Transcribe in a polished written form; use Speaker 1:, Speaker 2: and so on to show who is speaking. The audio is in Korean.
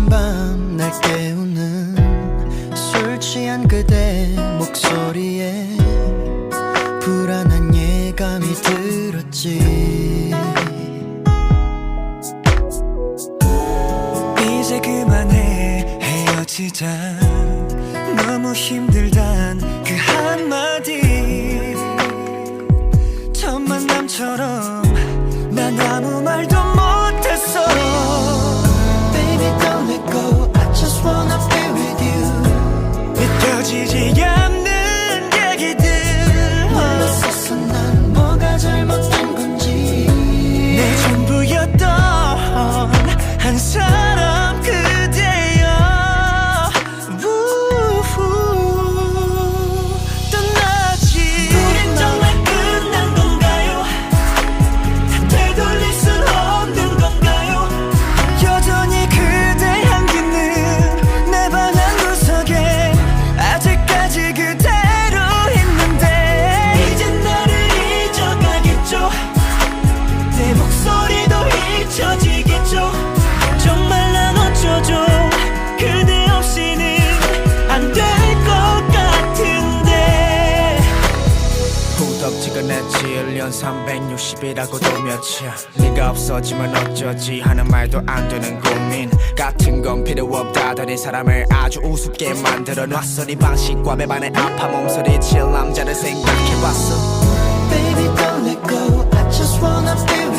Speaker 1: 늦은 밤 날 깨우는 술 취한 그대 목소리에 불안한 예감이 들었지.
Speaker 2: 이제 그만해 헤어지자. 너무 힘들단 그 한마디. 첫 만남처럼 난 아무 말도 못했어.
Speaker 1: Baby don't let go, I just wanna be with you.
Speaker 2: 믿겨지지 않는 얘기들.
Speaker 1: 몰랐었어 난 뭐가 잘못된 건지.
Speaker 2: 내 전부였던 한 사람 그대여. 우후, 떠나지. 우린 정말 끝난 건가요? 되돌릴 순 없는 건가요? 여전히 그대 향기는 내 방 한 구석에 아직까지 그대로 있는데. 이젠 나를 잊어가겠죠? 내 목소리도 잊혀지겠죠? 정말 난 어쩌죠? 그대 없이는 안 될 것 같은데. 후덥지근했지 1년 360이라고도 며칠. 네가 없어지면 어쩌지 하는 말도 안 되는 고민 같은 건 필요 없다더니 사람을 아주 우습게 만들어 놨어. 네 방식과 매반의 아파 몸서리칠 남자를 생각해봤어.
Speaker 1: Baby don't let go, I just wanna be with you.